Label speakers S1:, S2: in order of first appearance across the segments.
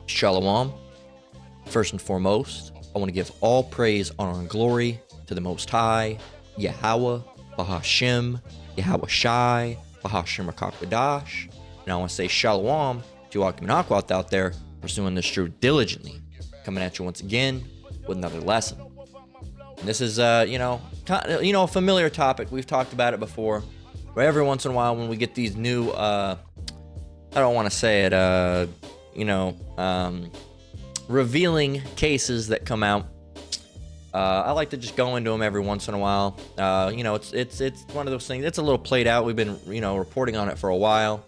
S1: Shalom. First and foremost, I want to give all praise, honor, and glory to the Most High, Yahweh, Bahashem, Yahweh Shai, Bahashem Rakakadash. And I want to say Shalom to all Akmanakwath out there pursuing this truth diligently. Coming at you once again with another lesson. And this is, a familiar topic. We've talked about it before. But every once in a while when we get these new, I don't want to say it, revealing cases that come out. I like to just go into them every once in a while. It's one of those things. It's a little played out. We've been, reporting on it for a while.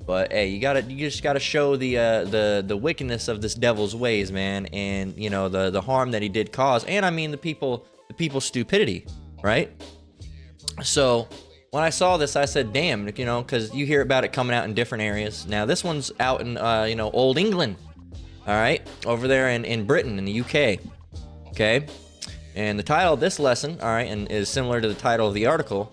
S1: But hey, you just gotta show the wickedness of this devil's ways, man, and the harm that he did cause, and I mean the people's stupidity, right? So when I saw this, I said, damn, because you hear about it coming out in different areas. Now this one's out in Old England, all right, over there in Britain, in the UK, okay. And the title of this lesson, all right, and is similar to the title of the article,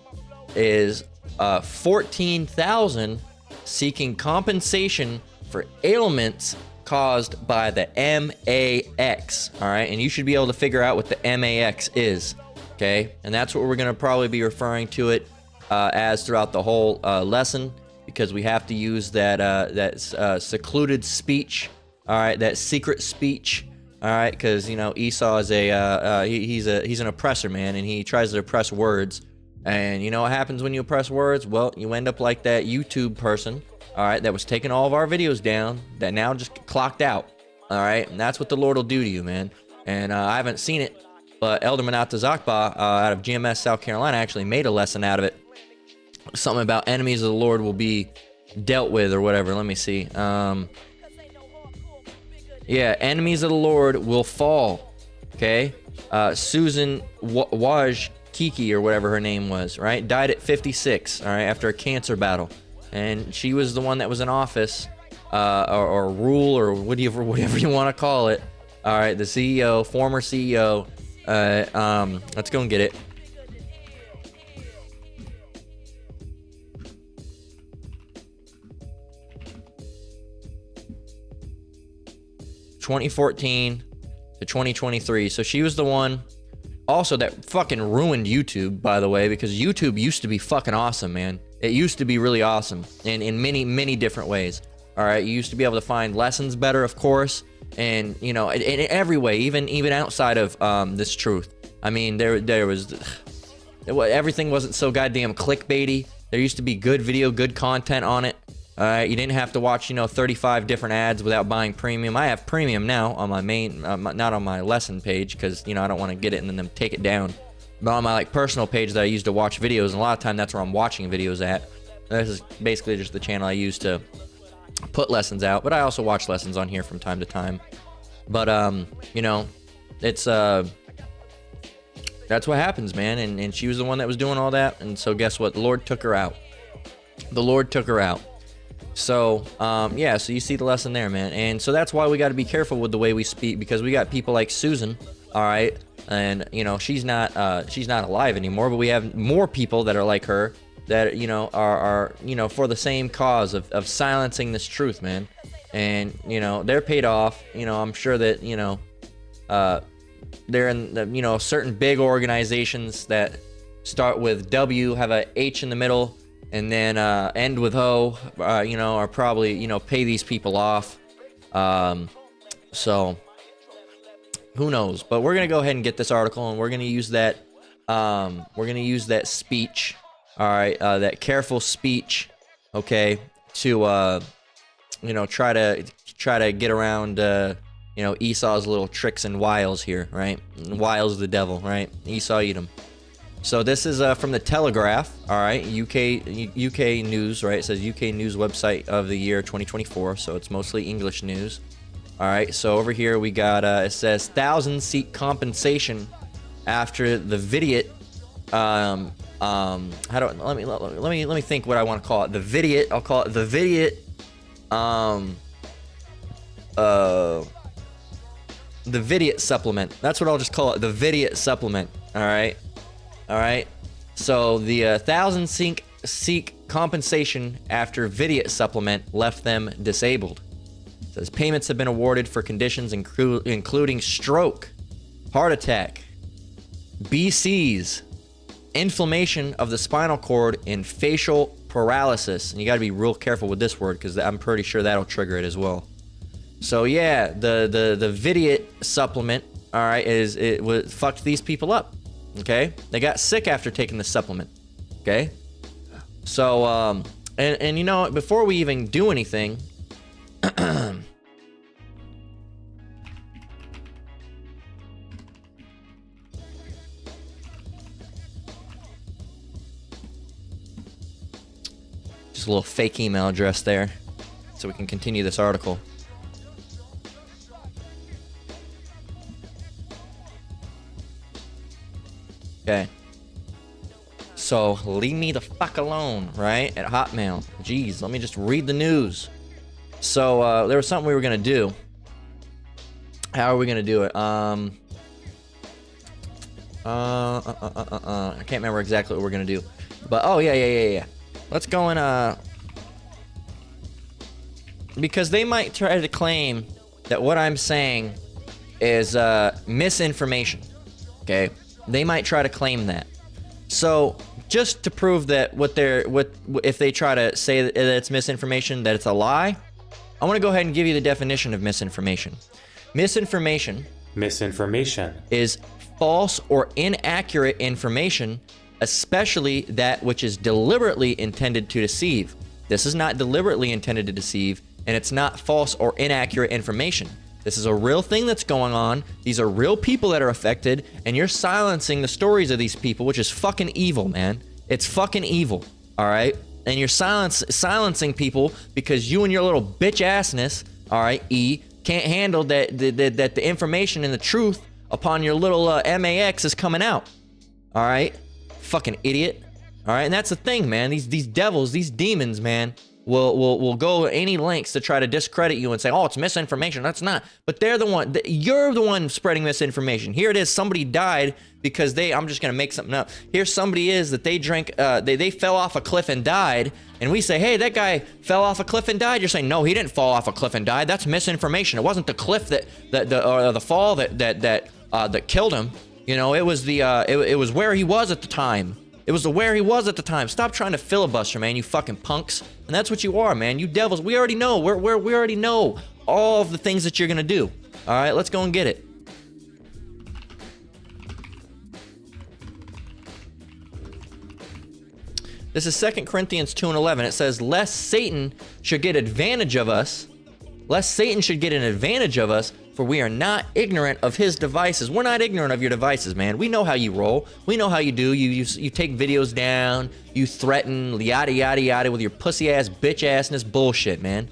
S1: is 14,000 seeking compensation for ailments caused by the M.A.X. All right, and you should be able to figure out what the M.A.X. is, okay? And that's what we're going to probably be referring to it as throughout the whole lesson, because we have to use that secluded speech, all right, that secret speech. All right, because Esau is he's an oppressor, man, and he tries to oppress words. And you know what happens when you oppress words? Well, you end up like that YouTube person, all right, that was taking all of our videos down, that now just clocked out, all right? And that's what the Lord will do to you, man. And I haven't seen it, but Elder Manata Zakba out of GMS, South Carolina, actually made a lesson out of it. Something about enemies of the Lord will be dealt with or whatever. Let me see. Yeah, enemies of the Lord will fall, okay? Susan Waj Kiki, or whatever her name was, right? Died at 56, all right, after a cancer battle. And she was the one that was in office, or rule, or whatever you want to call it. All right, the CEO, former CEO. Let's go and get it. (2014 to 2023). So she was the one also that fucking ruined YouTube, by the way, because YouTube used to be fucking awesome, man. It used to be really awesome in many different ways. All right, you used to be able to find lessons better, of course, and in every way, even outside of this truth. I mean, there was everything wasn't so goddamn clickbaity. There used to be good video, good content on it. You didn't have to watch 35 different ads without buying premium. I have premium now on my main, not on my lesson page, because I don't want to get it and then take it down. But on my personal page that I use to watch videos, and a lot of time that's where I'm watching videos at. This is basically just the channel I use to put lessons out, but I also watch lessons on here from time to time. But it's that's what happens, man. And she was the one that was doing all that, and so guess what? The Lord took her out. The Lord took her out. So so you see the lesson there, man. And so that's why we got to be careful with the way we speak, because we got people like Susan, all right, and she's not alive anymore, but we have more people that are like her that are for the same cause of silencing this truth, man. And they're paid off. I'm sure that they're in the certain big organizations that start with W, have a H in the middle, and then end with O, are probably pay these people off. So who knows? But we're gonna go ahead and get this article, and we're gonna use that. Speech, all right, that careful speech, okay, to try to get around Esau's little tricks and wiles here, right? Wiles of the devil, right? Esau eat 'em. So this is from the Telegraph, all right, UK news, right? It says UK news website of the year 2024, so it's mostly English news. All right, so over here we got it says thousands seek compensation after the Vidiot. Let me think what I want to call it. The Vidiot. I'll call it the Vidiot. The Vidiot supplement. That's what I'll just call it. The Vidiot supplement. All right. So the thousands seek compensation after Vidiot supplement left them disabled. says payments have been awarded for conditions including stroke, heart attack, BCs, inflammation of the spinal cord, and facial paralysis. And you got to be real careful with this word because I'm pretty sure that'll trigger it as well. So yeah, the Vidiot supplement, all right, fucked these people up. Okay, they got sick after taking the supplement. Okay, so and you know, before we even do anything, just a little fake email address there, so we can continue this article. Okay. So leave me the fuck alone, right? At Hotmail. Jeez, let me just read the news. So there was something we were gonna do. How are we gonna do it? I can't remember exactly what we're gonna do. But oh yeah. Let's go and because they might try to claim that what I'm saying is misinformation. Okay? They might try to claim that. So just to prove that if they try to say that it's misinformation, that it's a lie, I want to go ahead and give you the definition of misinformation. Misinformation is false or inaccurate information, especially that which is deliberately intended to deceive. This is not deliberately intended to deceive, and it's not false or inaccurate information. This is a real thing that's going on. These are real people that are affected, and you're silencing the stories of these people, which is fucking evil, man. It's fucking evil, all right? And you're silencing people because you and your little bitch assness, all right, can't handle that the information and the truth upon your little M.A.X is coming out, all right? Fucking idiot, all right? And that's the thing, man. These devils, these demons, man, will go any lengths to try to discredit you and say, oh, it's misinformation. That's not. But they're the one, you're the one spreading misinformation. Here it is, somebody died because I'm just going to make something up. Here somebody is that they drank, they fell off a cliff and died. And we say, hey, that guy fell off a cliff and died. You're saying, no, he didn't fall off a cliff and die. That's misinformation. It wasn't the cliff or the fall that killed him. You know, it was it was where he was at the time. It was where he was at the time. Stop trying to filibuster, man, you fucking punks. And that's what you are, man. You devils. We already know. We already know all of the things that you're gonna do. All right, let's go and get it. This is 2 Corinthians 2:11. It says, lest Satan should get advantage of us. Lest Satan should get an advantage of us, for we are not ignorant of his devices. We're not ignorant of your devices, man. We know how you roll. We know how you do. You take videos down. You threaten, yada, yada, yada, with your pussy-ass, bitch-assness bullshit, man.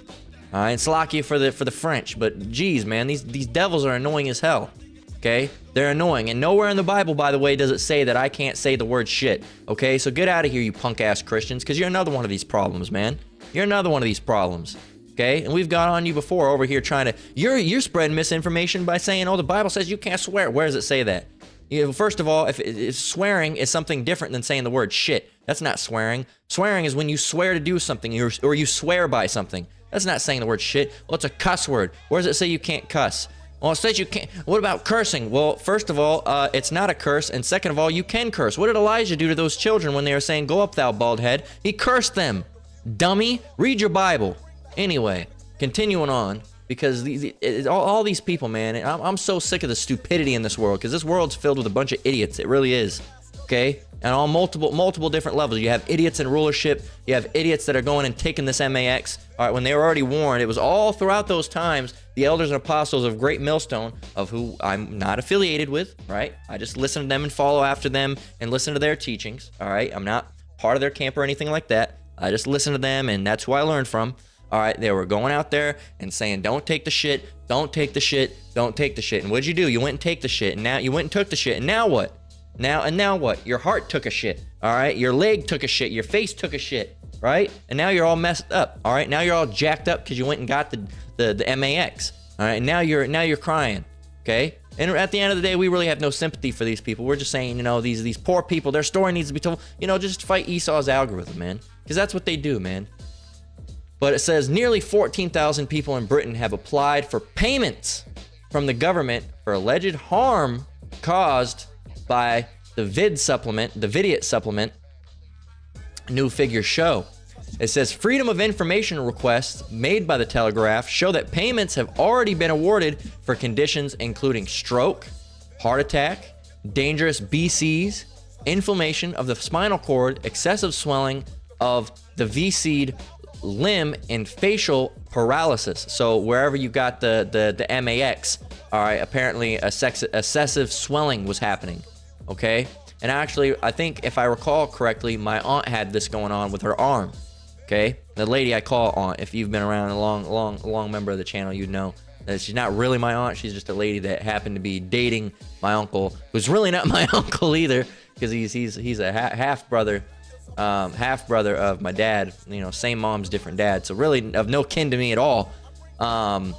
S1: All right, Slovakia for the French. But, geez, man, these devils are annoying as hell, okay? They're annoying. And nowhere in the Bible, by the way, does it say that I can't say the word shit, okay? So get out of here, you punk-ass Christians, because you're another one of these problems, man. You're another one of these problems. Okay, and we've got on you before over here trying to, you're spreading misinformation by saying, oh, the Bible says you can't swear. Where does it say that? You know, first of all, if swearing is something different than saying the word shit. That's not swearing. Swearing is when you swear to do something or you swear by something. That's not saying the word shit. Well, it's a cuss word. Where does it say you can't cuss? Well, it says you can't. What about cursing? Well, first of all, it's not a curse, and second of all, you can curse. What did Elijah do to those children when they were saying, go up, thou bald head? He cursed them. Dummy, read your Bible. Anyway, continuing on, because all these people, man, I'm so sick of the stupidity in this world, because this world's filled with a bunch of idiots. It really is, okay? And on multiple different levels. You have idiots in rulership. You have idiots that are going and taking this M.A.X. All right, when they were already warned, it was all throughout those times, the elders and apostles of Great Millstone, of who I'm not affiliated with, right? I just listen to them and follow after them and listen to their teachings, all right? I'm not part of their camp or anything like that. I just listen to them, and that's who I learned from. All right, they were going out there and saying, don't take the shit, don't take the shit, don't take the shit. And what'd you do? You went and take the shit, and now you went and took the shit, and now what? Now what? Your heart took a shit, all right? Your leg took a shit, your face took a shit, right? And now you're all messed up, all right? Now you're all jacked up because you went and got the M.A.X., all right? And now you're crying, okay? And at the end of the day, we really have no sympathy for these people. We're just saying, you know, these poor people, their story needs to be told. You know, just fight Esau's algorithm, man, because that's what they do, man. But it says nearly 14,000 people in Britain have applied for payments from the government for alleged harm caused by the Vidiot supplement, new figures show. It says freedom of information requests made by the Telegraph show that payments have already been awarded for conditions including stroke, heart attack, dangerous BCs, inflammation of the spinal cord, excessive swelling of the VC'd limb, and facial paralysis. So wherever you got the M.A.X, all right, apparently excessive swelling was happening, okay? And actually, I think if I recall correctly, my aunt had this going on with her arm, okay? The lady I call aunt, if you've been around a long member of the channel, you'd know that she's not really my aunt. She's just a lady that happened to be dating my uncle, who's really not my uncle either, because he's a half brother of my dad. You know, same mom's, different dad, so really of no kin to me at all. But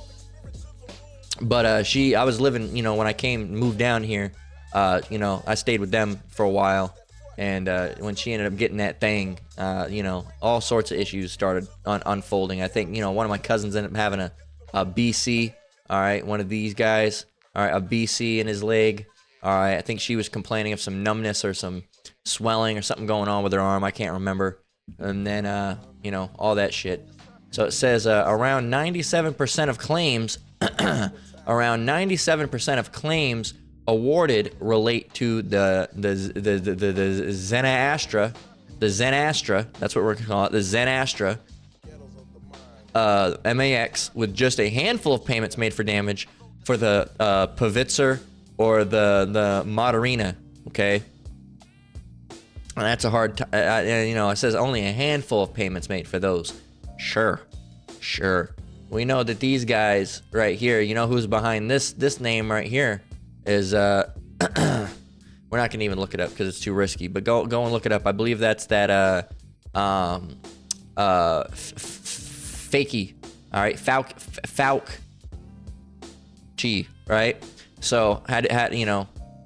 S1: I was living, you know, when I moved down here, you know, I stayed with them for a while, and when she ended up getting that thing, you know, all sorts of issues started unfolding. I think, you know, one of my cousins ended up having a BC, all right, one of these guys, all right, a BC in his leg, all right. I think she was complaining of some numbness or some swelling or something going on with her arm. I can't remember. And then, you know, all that shit. So it says around 97% of claims, around 97% of claims awarded relate to the Zenastra, that's what we're gonna call it, the Zenastra, M.A.X, with just a handful of payments made for damage for the Pavitzer or the Moderna, okay? And that's a hard, you know, it says only a handful of payments made for those. Sure. We know that these guys right here, you know who's behind this name right here is, we're not gonna even look it up because it's too risky, but go and look it up. I believe that's that, Fakey, all right, Falk Chi, right? So had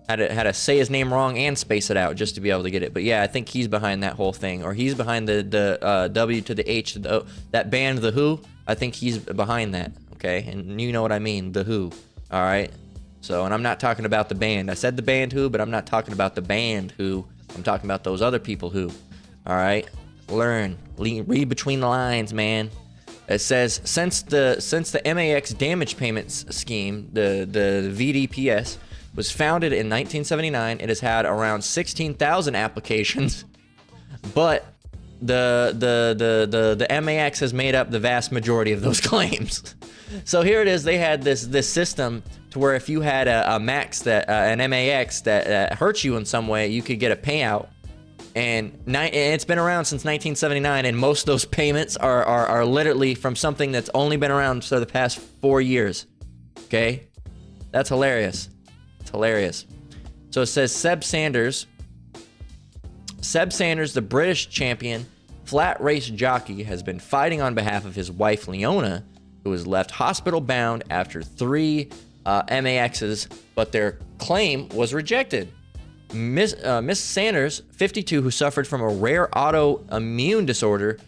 S1: to say his name wrong and space it out just to be able to get it. But yeah, I think he's behind that whole thing, or he's behind the W to the H to the O, that band The Who. I think he's behind that, okay? And you know what I mean, The Who, all right? So, and I'm not talking about the band. I said the band Who, but I'm not talking about the band Who. I'm talking about those other people who, all right? Read between the lines, man. It says since the M.A.X damage payments scheme, the VDPS, was founded in 1979, it has had around 16,000 applications, but the M.A.X has made up the vast majority of those claims. So here it is. They had this system to where if you had a M.A.X an M.A.X that hurt you in some way, you could get a payout. And it's been around since 1979, and most of those payments are literally from something that's only been around for the past 4 years. Okay, that's hilarious. It's hilarious. So it says Seb Sanders, the British champion flat race jockey, has been fighting on behalf of his wife Leona, who was left hospital bound after 3 M.A.Xs, but their claim was rejected. Miss Sanders, 52, who suffered from a rare autoimmune disorder,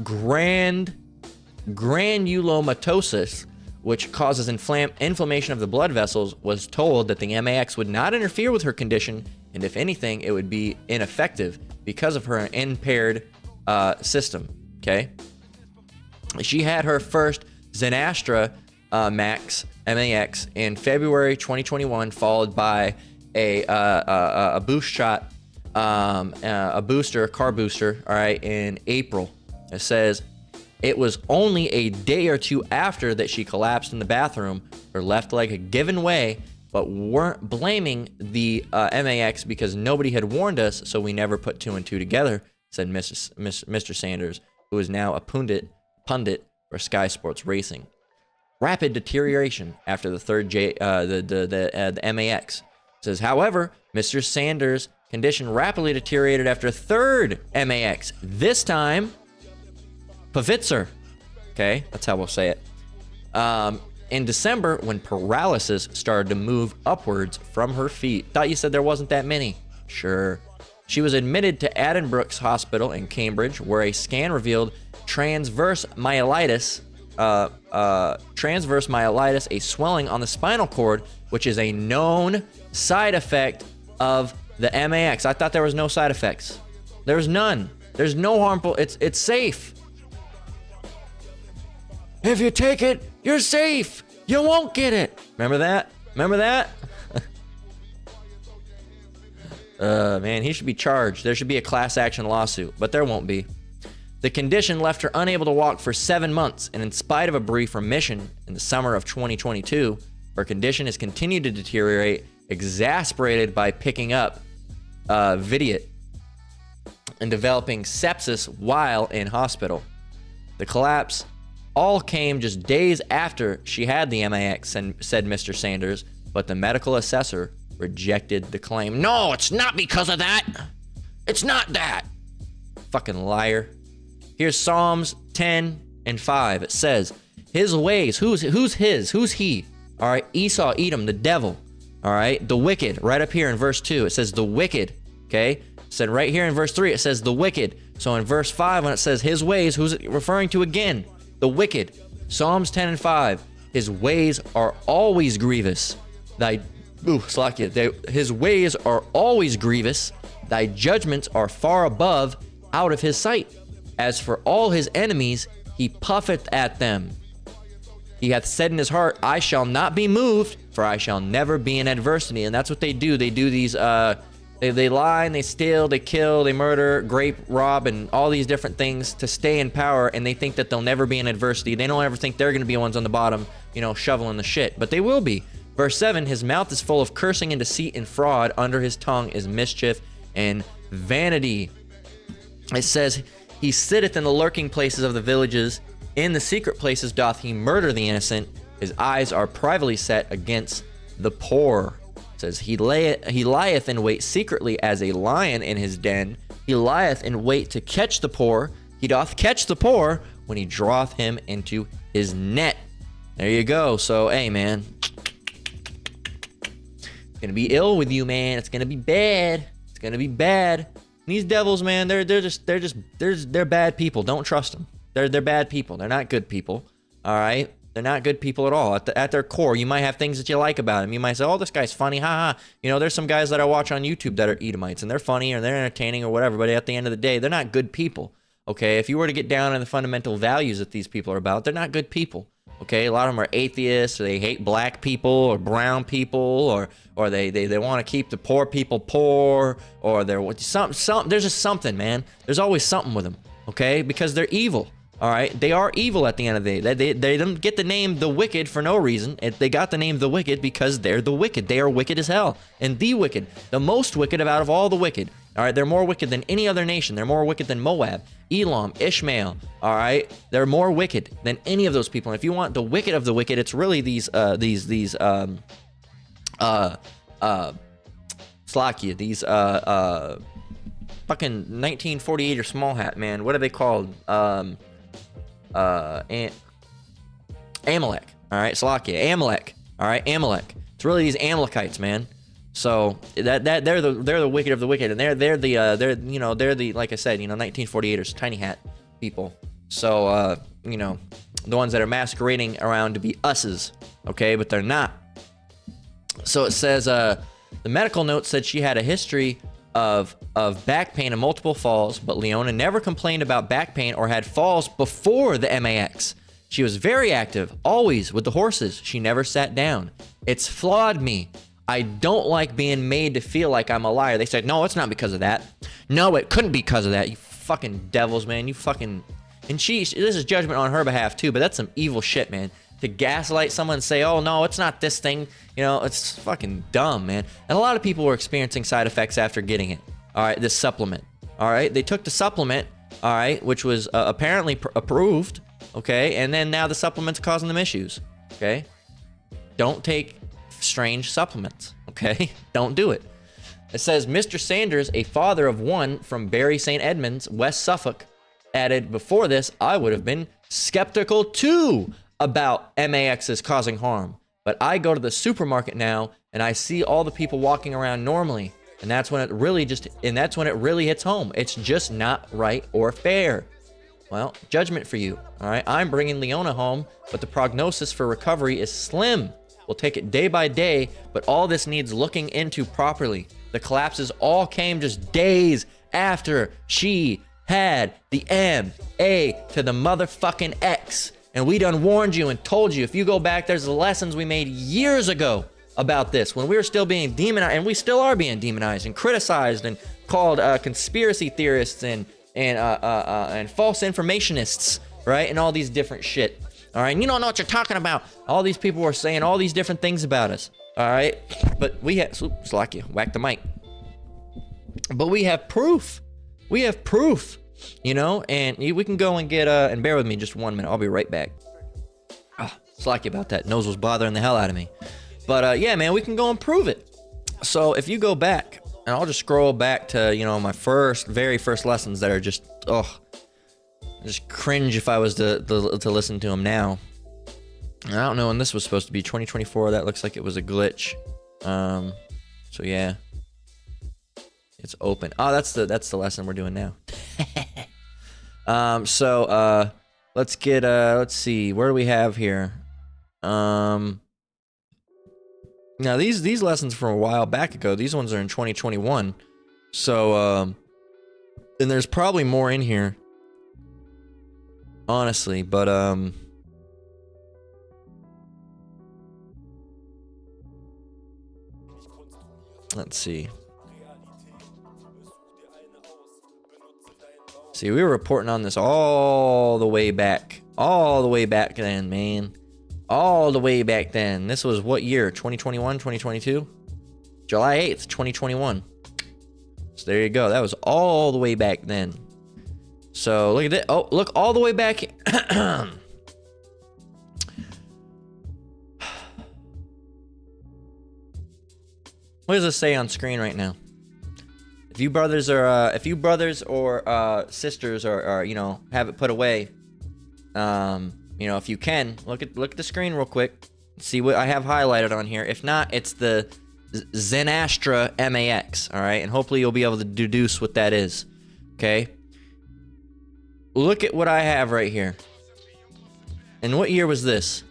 S1: granulomatosis, which causes inflammation of the blood vessels, was told that the M.A.X would not interfere with her condition, and if anything, it would be ineffective because of her impaired system, okay? She had her first Zenastra M.A.X in February 2021, followed by a boost shot, a car booster, all right, in April. It says it was only a day or two after that she collapsed in the bathroom, her left leg had given way, but weren't blaming the M.A.X because nobody had warned us, so we never put 2 and 2 together, said Mr. Sanders, who is now a pundit for Sky Sports Racing. Rapid deterioration after the third the M.A.X. Says, however, Mr. Sanders' condition rapidly deteriorated after a third M.A.X. This time, Pavitzer. Okay, that's how we'll say it. In December, when paralysis started to move upwards from her feet. Thought you said there wasn't that many. Sure. She was admitted to Addenbrooke's Hospital in Cambridge, where a scan revealed transverse myelitis, a swelling on the spinal cord, which is a known side effect of the M.A.X. I thought there was no side effects. There's none. There's no harmful. It's safe. If you take it, you're safe. You won't get it. Remember that? Remember that? Man, he should be charged. There should be a class action lawsuit, but there won't be. The condition left her unable to walk for 7 months, and in spite of a brief remission in the summer of 2022, her condition has continued to deteriorate, exacerbated by picking up Vidiot and developing sepsis while in hospital. The collapse all came just days after she had the M.A.X., said Mr. Sanders, but the medical assessor rejected the claim. No, it's not because of that. It's not that. Fucking liar. Here's Psalms 10 and 5. It says, his ways, who's his? Who's he? All right, Esau, Edom, the devil. All right, the wicked, right up here in verse 2, it says the wicked, okay? It said right here in verse 3, it says the wicked. So in verse 5, when it says his ways, who's it referring to again? The wicked. Psalms 10 and 5, his ways are always grievous. His ways are always grievous. Thy judgments are far above, out of his sight. As for all his enemies, he puffeth at them. He hath said in his heart, I shall not be moved, for I shall never be in adversity. And that's what they do. They do these, they lie and they steal, they kill, they murder, rape, rob, and all these different things to stay in power. And they think that they'll never be in adversity. They don't ever think they're going to be the ones on the bottom, shoveling the shit. But they will be. Verse 7, his mouth is full of cursing and deceit and fraud. Under his tongue is mischief and vanity. It says, he sitteth in the lurking places of the villages. In the secret places doth he murder the innocent. His eyes are privately set against the poor. It says, he lieth in wait secretly as a lion in his den. He lieth in wait to catch the poor. He doth catch the poor when he draweth him into his net. There you go. So, hey, man. It's gonna be ill with you, man. It's gonna be bad. It's gonna be bad. These devils, man, they're bad people. Don't trust them. They're bad people. They're not good people. All right, they're not good people at all. At their core, you might have things that you like about them. You might say, "Oh, this guy's funny, ha ha." There's some guys that I watch on YouTube that are Edomites, and they're funny or they're entertaining or whatever. But at the end of the day, they're not good people. Okay, if you were to get down on the fundamental values that these people are about, they're not good people. Okay, a lot of them are atheists, or they hate black people or brown people, or they want to keep the poor people poor, or they're some. There's just something, man. There's always something with them. Okay, because they're evil. All right, they are evil at the end of the day. They don't get the name the wicked for no reason. They got the name the wicked because they're the wicked. They are wicked as hell, and the wicked, the most wicked out of all the wicked. All right, they're more wicked than any other nation. They're more wicked than Moab, Elam, Ishmael. All right, they're more wicked than any of those people. And if you want the wicked of the wicked, it's really Slakia, these fucking 1948 or small hat, man. What are they called? Amalek. All right, Slakia, Amalek. All right, Amalek. It's really these Amalekites, man. So that they're the wicked of the wicked, and they're the like I said, 1948ers, tiny hat people. So the ones that are masquerading around to be us's, okay, but they're not. So it says the medical note said she had a history of back pain and multiple falls, but Leona never complained about back pain or had falls before the M.A.X. She was very active, always with the horses. She never sat down. It's flawed me. I don't like being made to feel like I'm a liar. They said, no, it's not because of that. No, it couldn't be because of that. You fucking devils, man. You fucking... And this is judgment on her behalf, too, but that's some evil shit, man. To gaslight someone and say, oh, no, it's not this thing. It's fucking dumb, man. And a lot of people were experiencing side effects after getting it. All right, this supplement. All right, they took the supplement, all right, which was apparently approved, okay? And then now the supplement's causing them issues, okay? Don't take strange supplements, okay? Don't do it. It says, Mr. Sanders, a father of one from Bury St. Edmunds, West Suffolk, added, before this, I would have been skeptical too about M.A.X's causing harm. But I go to the supermarket now and I see all the people walking around normally. And that's when it really hits home. It's just not right or fair. Well, judgment for you, all right? I'm bringing Leona home, but the prognosis for recovery is slim. We'll take it day by day, but all this needs looking into properly. The collapses all came just days after she had the M.A. to the motherfucking X. And we done warned you and told you, if you go back, there's the lessons we made years ago about this, when we were still being demonized, and we still are being demonized and criticized and called conspiracy theorists and false informationists, right? And all these different shit. All right, and you don't know what you're talking about. All these people were saying all these different things about us. All right, but we have, oops, like you whack the mic. But we have proof. We have proof, you know, and we can go and get and bear with me just 1 minute. I'll be right back. Oh, slacky about that. Nose was bothering the hell out of me. But yeah, man, we can go and prove it. So if you go back, and I'll just scroll back to, you know, my very first lessons that are just, oh, just cringe if I was to listen to them now. I don't know when this was supposed to be, 2024. That looks like it was a glitch. So yeah, it's open. Oh, that's the lesson we're doing now. Let's get let's see, where do we have here? Now these lessons from a while back ago. These ones are in 2021. So and there's probably more in here, honestly, but let's see. See, we were reporting on this all the way back then, man. All the way back then. This was what year? 2021, 2022? July 8th, 2021. So there you go. That was all the way back then. So look at that. Oh, look all the way back. What does this say on screen right now? If you brothers or sisters are you know, have it put away, you know, if you can look at the screen real quick, see what I have highlighted on here. If not, it's the Zenastra M.A.X. All right, and hopefully you'll be able to deduce what that is. Okay. Look at what I have right here. And what year was this?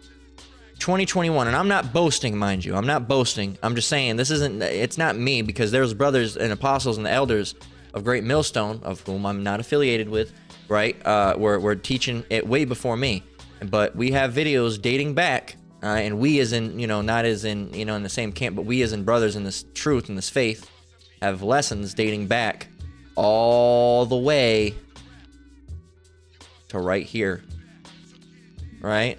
S1: 2021, and I'm not boasting, mind you. I'm not boasting. I'm just saying this isn't. It's not me, because there's brothers and apostles and the elders of Great Millstone, of whom I'm not affiliated with, right? We're teaching it way before me, but we have videos dating back, and we as in, you know, not as in, you know, in the same camp, but we as in brothers in this truth, in this faith, have lessons dating back all the way to right here, right?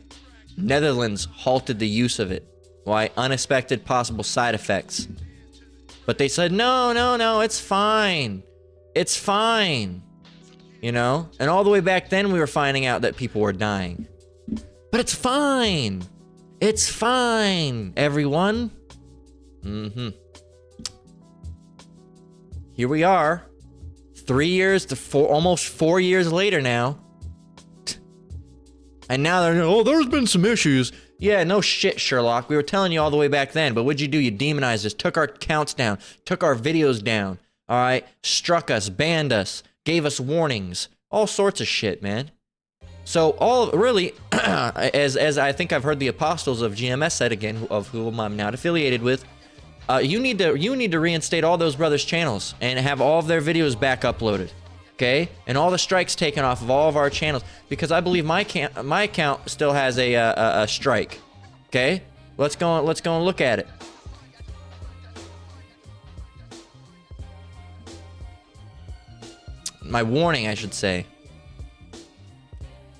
S1: Netherlands halted the use of it. Why? Unexpected possible side effects. But they said, no, it's fine. It's fine. You know? And all the way back then, we were finding out that people were dying. But it's fine. It's fine, everyone. Here we are. 3 years to almost 4 years later now. And now they're, oh, there's been some issues. Yeah, no shit, Sherlock. We were telling you all the way back then, but what'd you do? You demonized us, took our counts down, took our videos down, all right? Struck us, banned us, gave us warnings, all sorts of shit, man. So really, as I think I've heard the apostles of GMS said again, of whom I'm not affiliated with, you need to reinstate all those brothers' channels and have all of their videos back uploaded. Okay, and all the strikes taken off of all of our channels, because I believe my account still has a strike. Okay, let's go and look at it. My warning, I should say.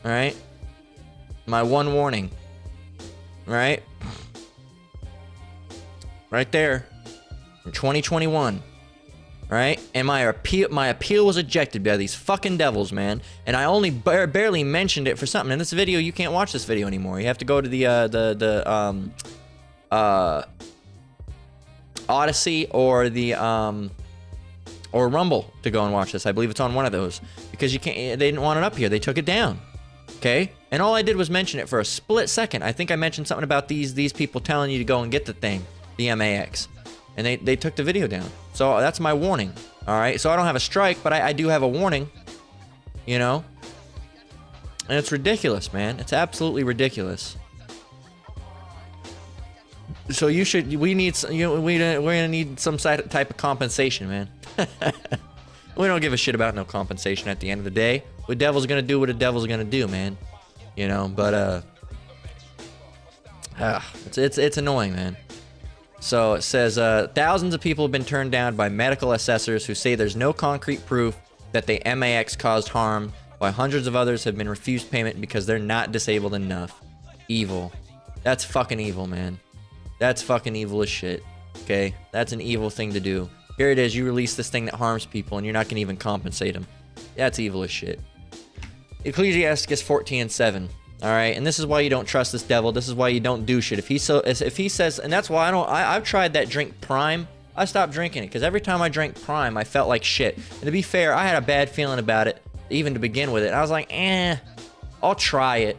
S1: All right, my one warning. All right, right there, in 2021. Right, and my appeal was ejected by these fucking devils, man. And I only barely mentioned it for something. In this video, you can't watch this video anymore. You have to go to the Odyssey or the or Rumble to go and watch this. I believe it's on one of those, because you can't. They didn't want it up here. They took it down. Okay, and all I did was mention it for a split second. I think I mentioned something about these people telling you to go and get the thing, the M.A.X. And they took the video down. So that's my warning. All right. So I don't have a strike, but I do have a warning. You know. And it's ridiculous, man. It's absolutely ridiculous. So we need, we're gonna need some type of compensation, man. We don't give a shit about no compensation at the end of the day. The devil's gonna do what the devil's gonna do, man. You know, but it's annoying, man. So it says thousands of people have been turned down by medical assessors who say there's no concrete proof that the M.A.X caused harm, while hundreds of others have been refused payment because they're not disabled enough. Evil. That's fucking evil, man. That's fucking evil as shit. Okay? That's an evil thing to do. Here it is, you release this thing that harms people and you're not gonna even compensate them. That's evil as shit. Ecclesiastes 14:7. Alright, and this is why you don't trust this devil. This is why you don't do shit. If he says, and that's why I've tried that drink Prime. I stopped drinking it, because every time I drank Prime, I felt like shit. And to be fair, I had a bad feeling about it, even to begin with it. I was like, I'll try it.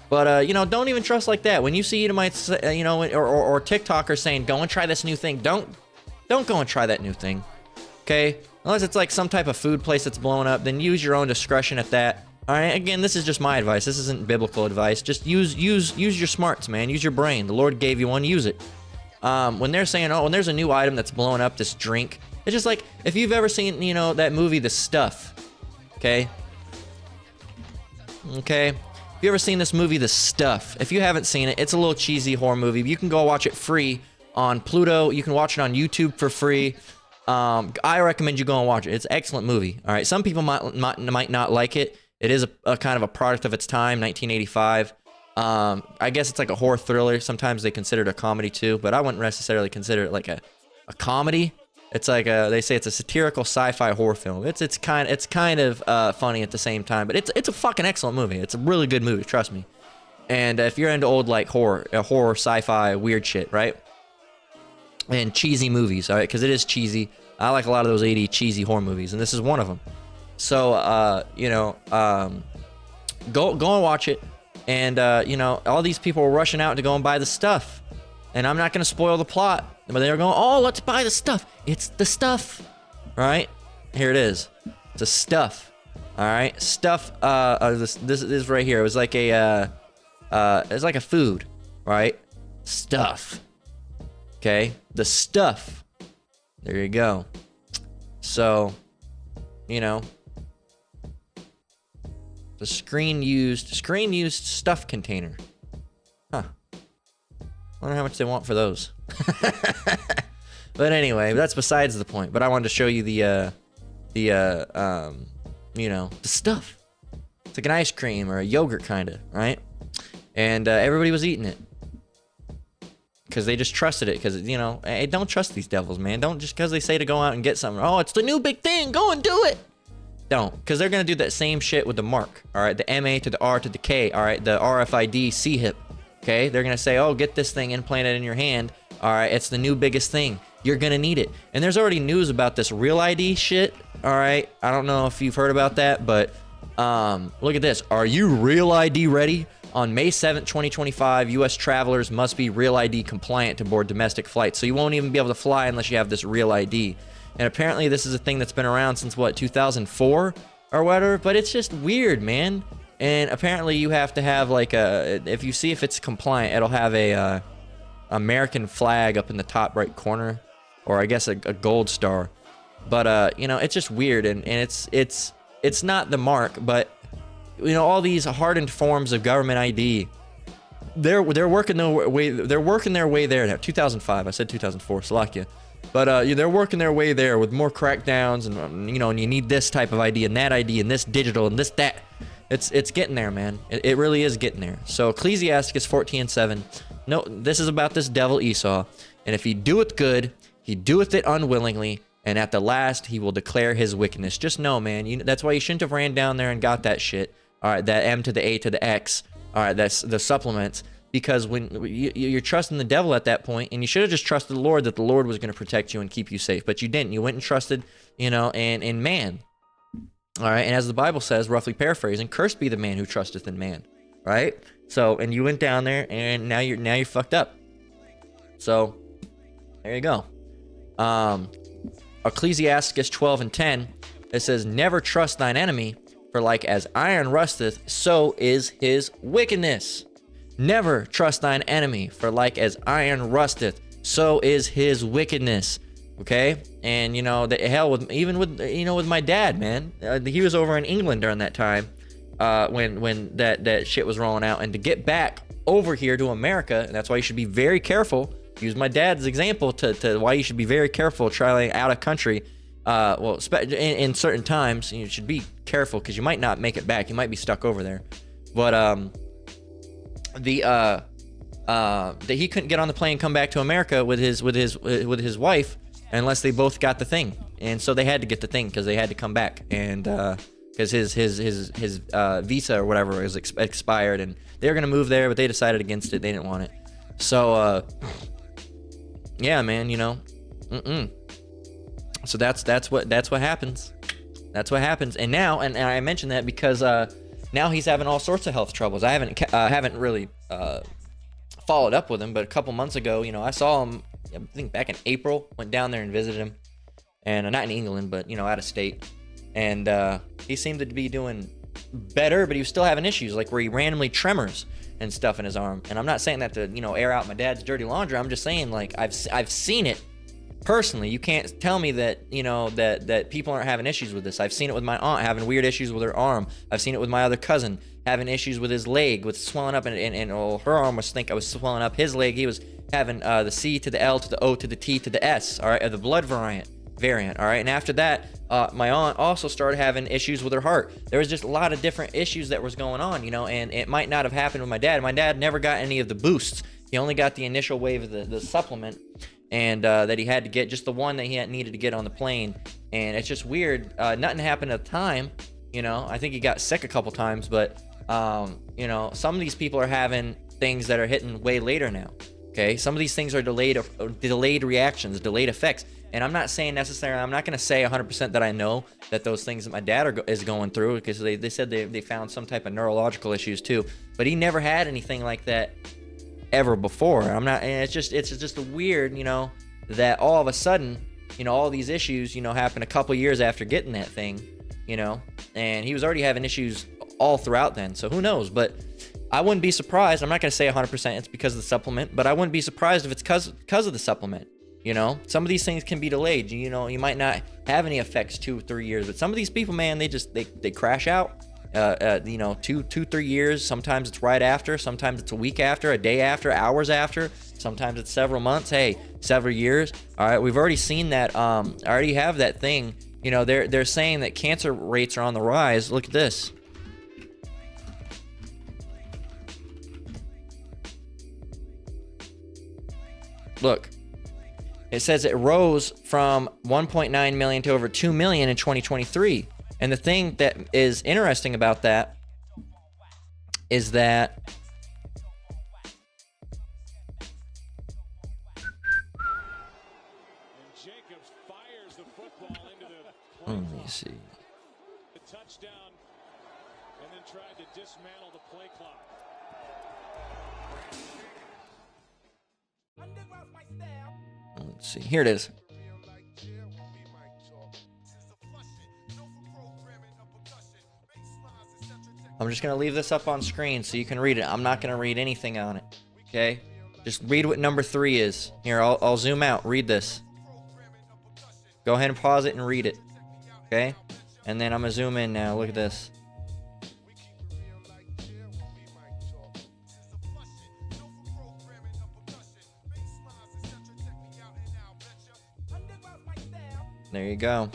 S1: But, you know, don't even trust like that. When you see Edomites, you know, or TikTokers saying, go and try this new thing, don't go and try that new thing, okay? Unless it's like some type of food place that's blowing up, then use your own discretion at that. All right, again, this is just my advice. This isn't biblical advice. Just use your smarts, man. Use your brain. The Lord gave you one, use it. When they're saying, oh, when there's a new item that's blowing up, this drink, it's just like, if you've ever seen, you know, that movie, The Stuff, okay? Okay? If you ever seen this movie, The Stuff, if you haven't seen it, it's a little cheesy horror movie. You can go watch it free on Pluto. You can watch it on YouTube for free. I recommend you go and watch it. It's an excellent movie. All right, some people might not like it. It is a kind of a product of its time, 1985. I guess it's like a horror thriller. Sometimes they consider it a comedy too, but I wouldn't necessarily consider it like a comedy. It's like they say it's a satirical sci-fi horror film. It's kind of funny at the same time, but it's a fucking excellent movie. It's a really good movie, trust me. And if you're into old like horror sci-fi weird shit, right? And cheesy movies, all right, because it is cheesy. I like a lot of those 80s cheesy horror movies, and this is one of them. So, you know, go and watch it. And, you know, all these people were rushing out to go and buy the stuff. And I'm not going to spoil the plot. But they were going, oh, let's buy the stuff. It's the stuff. Right? Here it is. It's a stuff. All right? Stuff, this is right here. It was like a, it's like a food. Right? Stuff. Okay? The stuff. There you go. So, you know, the screen used stuff container. Huh. Wonder how much they want for those. But anyway, that's besides the point. But I wanted to show you the you know, the stuff. It's like an ice cream or a yogurt kind of, right? And everybody was eating it because they just trusted it. Because, you know, hey, don't trust these devils, man. Don't just because they say to go out and get something. Oh, it's the new big thing. Go and do it. Don't, because they're going to do that same shit with the mark, all right? The M.A. to the R to the K, all right? The RFID C-HIP, okay? They're going to say, oh, get this thing implanted in your hand, all right? It's the new biggest thing. You're going to need it. And there's already news about this Real ID shit, all right? I don't know if you've heard about that, but look at this. Are you Real ID ready? On May 7th, 2025, U.S. travelers must be Real ID compliant to board domestic flights. So you won't even be able to fly unless you have this Real ID. And apparently this is a thing that's been around since, what, 2004 or whatever? But it's just weird, man. And apparently you have to have, like, if you see if it's compliant, it'll have a American flag up in the top right corner. Or I guess a gold star. But, you know, it's just weird. And it's not the mark, but, you know, all these hardened forms of government ID, they're working their way there now. 2005, I said 2004, Slovakia. But they're working their way there with more crackdowns, and you know, and you need this type of ID and that ID and this digital and this that. It's getting there, man. It really is getting there. So Ecclesiastes 14:7. No, this is about this devil Esau, and if he doeth good, he doeth it unwillingly, and at the last he will declare his wickedness. Just know, man. That's why you shouldn't have ran down there and got that shit. All right, that M to the A to the X. All right, that's the supplements. Because when you're trusting the devil at that point, and you should have just trusted the Lord, that the Lord was going to protect you and keep you safe, but you didn't. You went and trusted, you know, in man. All right, and as the Bible says, roughly paraphrasing, cursed be the man who trusteth in man, right? So, and you went down there, and now you're fucked up. So, there you go. Ecclesiastes 12:10, it says, never trust thine enemy, for like as iron rusteth, so is his wickedness. Never trust thine enemy, for like as iron rusteth, so is his wickedness. Okay, and you know, the hell with even with with my dad, man. He was over in England during that time, when that shit was rolling out, and to get back over here to America, and that's why you should be very careful. Use my dad's example to why you should be very careful traveling out of country. Well, in certain times, you should be careful because you might not make it back. You might be stuck over there. But that he couldn't get on the plane and come back to America with his wife unless they both got the thing, and so they had to get the thing because they had to come back, and because his visa or whatever was expired, and they were gonna move there, but they decided against it. They didn't want it. So yeah, man, so that's what happens. That's what happens. And now, and I mentioned that because now he's having all sorts of health troubles. I haven't really followed up with him, but a couple months ago, I saw him. I think back in April, went down there and visited him, and not in England, but out of state. And he seemed to be doing better, but he was still having issues, like where he randomly tremors and stuff in his arm. And I'm not saying that to air out my dad's dirty laundry. I'm just saying, like, I've seen it personally. You can't tell me that that people aren't having issues with this. I've seen it with my aunt having weird issues with her arm. I've seen it with my other cousin having issues with his leg, with swelling up, and her arm was swelling up. His leg, he was having the C to the L to the O to the T to the S, all right, of the blood variant, all right. And after that, my aunt also started having issues with her heart. There was just a lot of different issues that was going on, and it might not have happened with my dad. My dad never got any of the boosts. He only got the initial wave of the supplement, and that he had to get, just the one that he needed to get on the plane. And it's just weird. Nothing happened at the time. I think he got sick a couple times, but some of these people are having things that are hitting way later now. Okay, some of these things are delayed reactions, delayed effects. And I'm not saying necessarily, I'm not going to say 100% that I know that those things that my dad is going through, because they said they found some type of neurological issues too. But he never had anything like that ever before. I'm not, and it's just a weird, that all of a sudden, all these issues, happen a couple years after getting that thing, and he was already having issues all throughout then. So who knows? But I wouldn't be surprised. I'm not going to say 100% it's because of the supplement, but I wouldn't be surprised if it's because of the supplement. Some of these things can be delayed. You might not have any effects 2-3 years, but some of these people, man, they crash out. 2-3 years. Sometimes it's right after. Sometimes it's a week after, a day after, hours after. Sometimes it's several months. Hey, several years. All right, we've already seen that. I already have that thing. They're saying that cancer rates are on the rise. Look at this. Look, it says it rose from 1.9 million to over 2 million in 2023. And the thing that is interesting about that is that let me see. The touchdown, and then tried to dismantle the play clock. Let's see. Here it is. I'm just going to leave this up on screen so you can read it. I'm not going to read anything on it. Okay? Just read what number 3 is. Here, I'll zoom out. Read this. Go ahead and pause it and read it. Okay? And then I'm going to zoom in now. Look at this. There you go.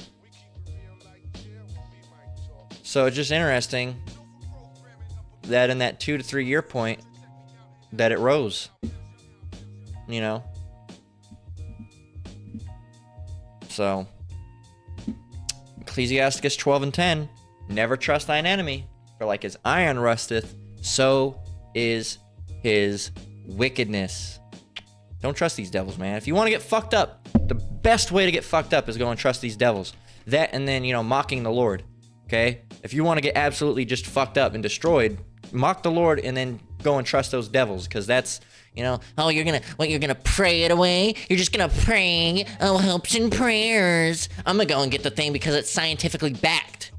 S1: So it's just interesting that in that 2 to 3 year point that it rose. So Ecclesiasticus 12:10, never trust thine enemy, for like as iron rusteth, so is his wickedness. Don't trust these devils, man. If you want to get fucked up, the best way to get fucked up is go and trust these devils. That, and then, mocking the Lord. Okay? If you want to get absolutely just fucked up and destroyed, mock the Lord and then go and trust those devils, because that's, oh, you're gonna pray it away? You're just gonna pray, oh, hopes and prayers. I'm gonna go and get the thing because it's scientifically backed.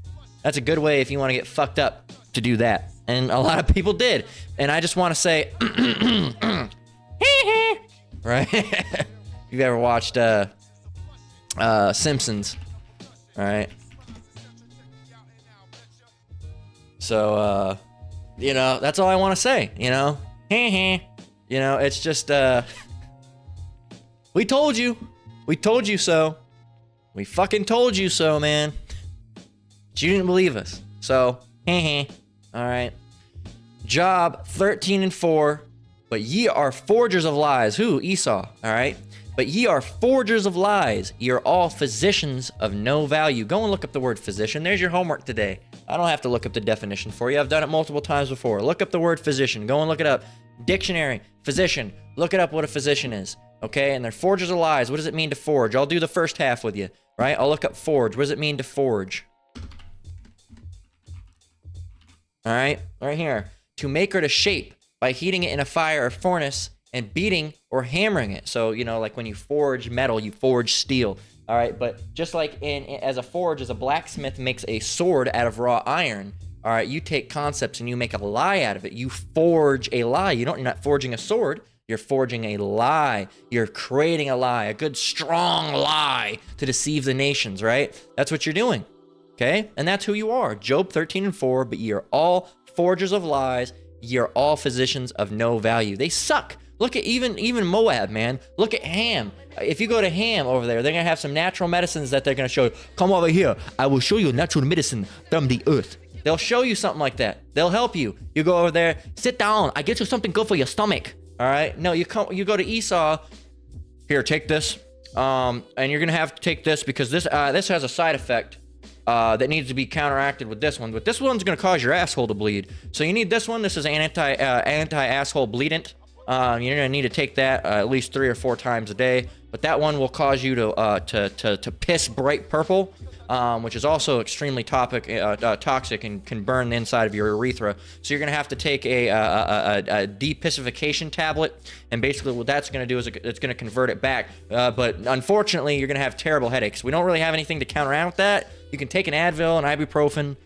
S1: That's a good way if you want to get fucked up to do that. And a lot of people did. And I just want to say, right? If you've ever watched Simpsons, right? So, you know, that's all I want to say, you know? You know, it's just, we told you. We told you so. We fucking told you so, man. But you didn't believe us. So, all right. Job 13 and 4. But ye are forgers of lies. Who? Esau. All right. But ye are forgers of lies. Ye are all physicians of no value. Go and look up the word physician. There's your homework today. I don't have to look up the definition for you. I've done it multiple times before. Look up the word physician. Go and look it up. Dictionary, physician. Look it up what a physician is. Okay? And they're forgers of lies. What does it mean to forge? I'll do the first half with you. Right? I'll look up forge. What does it mean to forge? All right? Right here. To make or to shape by heating it in a fire or furnace and beating or hammering it. So, you know, like when you forge metal, you forge steel. All right, but just like as a blacksmith makes a sword out of raw iron, all right, you take concepts and you make a lie out of it. You forge a lie. You're not forging a sword. You're forging a lie. You're creating a lie, a good strong lie to deceive the nations, right? That's what you're doing, okay? And that's who you are. Job 13 and 4, but ye are all forgers of lies. Ye are all physicians of no value. They suck. Look at even Moab, man. Look at Ham. If you go to Ham over there, they're going to have some natural medicines that they're going to show you. Come over here. I will show you natural medicine from the earth. They'll show you something like that. They'll help you. You go over there. Sit down. I get you something good for your stomach. All right? No, you go to Esau. Here, take this. And you're going to have to take this because this has a side effect that needs to be counteracted with this one. But this one's going to cause your asshole to bleed. So you need this one. This is anti-asshole bleedant. You're gonna need to take that at least 3 or 4 times a day, but that one will cause you to piss bright purple, which is also extremely toxic and can burn the inside of your urethra. So you're gonna have to take a depissification tablet, and basically what that's gonna do is it's gonna convert it back. But unfortunately, you're gonna have terrible headaches. We don't really have anything to counteract that. You can take an Advil, an ibuprofen.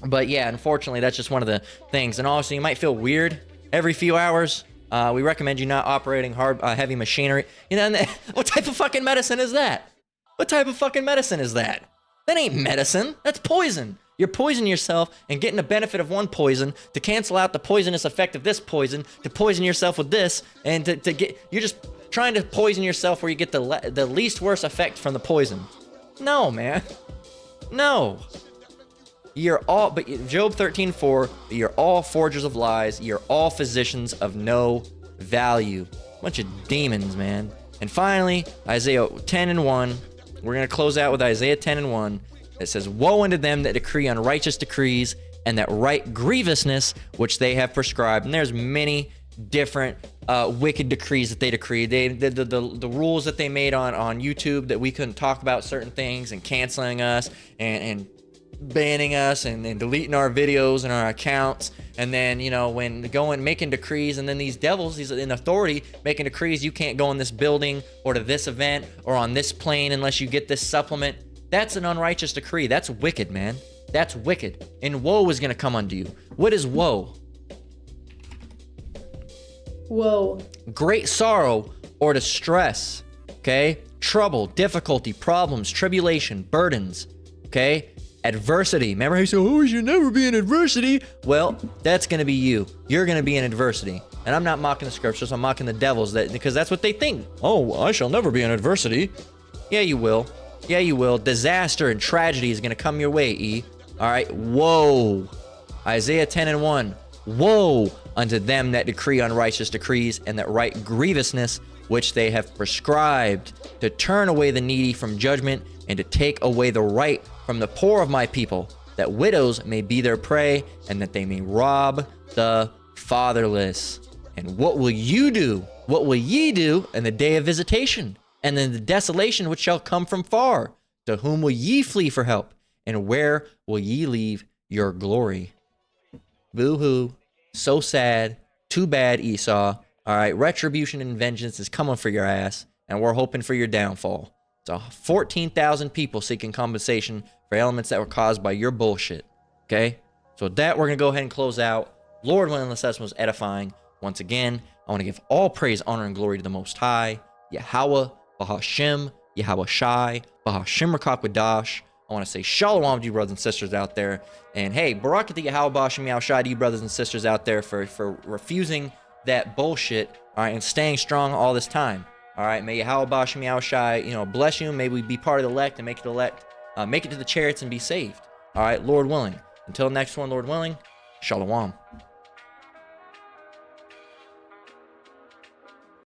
S1: But yeah, unfortunately, that's just one of the things. And also, you might feel weird every few hours. We recommend you not operating heavy machinery. You know, what type of fucking medicine is that? What type of fucking medicine is that? That ain't medicine. That's poison. You're poisoning yourself and getting the benefit of one poison to cancel out the poisonous effect of this poison, to poison yourself with this, and you're just trying to poison yourself where you get the least worst effect from the poison. No, man. No. You're all, but Job 13:4, you're all forgers of lies. You're all physicians of no value. Bunch of demons, man. And finally, Isaiah 10 and 1. We're going to close out with Isaiah 10 and 1. It says, woe unto them that decree unrighteous decrees and that write grievousness which they have prescribed. And there's many different wicked decrees that they decreed. The rules that they made on YouTube that we couldn't talk about certain things and canceling us and banning us and deleting our videos and our accounts, and then, you know, when going making decrees, and then these devils, these in authority, making decrees, you can't go in this building or to this event or on this plane unless you get this supplement. That's an unrighteous decree. That's wicked, man. That's wicked. And woe is going to come unto you. What is woe?
S2: Woe. Great
S1: sorrow or distress. Okay? Trouble, difficulty, problems, tribulation, burdens. Okay? Adversity. Remember how you said, oh, you should never be in adversity? Well, that's going to be you. You're going to be in adversity. And I'm not mocking the scriptures. I'm mocking the devils because that's what they think. Oh, I shall never be in adversity. Yeah, you will. Yeah, you will. Disaster and tragedy is going to come your way, E. All right. Woe. Isaiah 10 and 1. Woe unto them that decree unrighteous decrees and that write grievousness which they have prescribed, to turn away the needy from judgment and to take away the right from the poor of my people, that widows may be their prey and that they may rob the fatherless. And what will you do? What will ye do in the day of visitation and in the desolation which shall come from far? To whom will ye flee for help? And where will ye leave your glory? Boo-hoo. So sad. Too bad, Esau. All right, retribution and vengeance is coming for your ass, and we're hoping for your downfall. So 14,000 people seeking compensation for ailments that were caused by your bullshit. Okay? So with that, we're going to go ahead and close out. Lord willing, this lesson was edifying. Once again, I want to give all praise, honor, and glory to the Most High, Yahweh, Bahashem, Yahweh Shai, Bahashem Rakakwadash. I want to say shalom to you brothers and sisters out there. And hey, Barakati Yahweh Bahashem Yahweh Shai to you brothers and sisters out there for refusing that bullshit, all right, and staying strong all this time. All right, may Yahweh Bahashem Yahweh Shai, bless you. May we be part of the elect and make it to the chariots and be saved. All right, Lord willing. Until next one, Lord willing, shalom.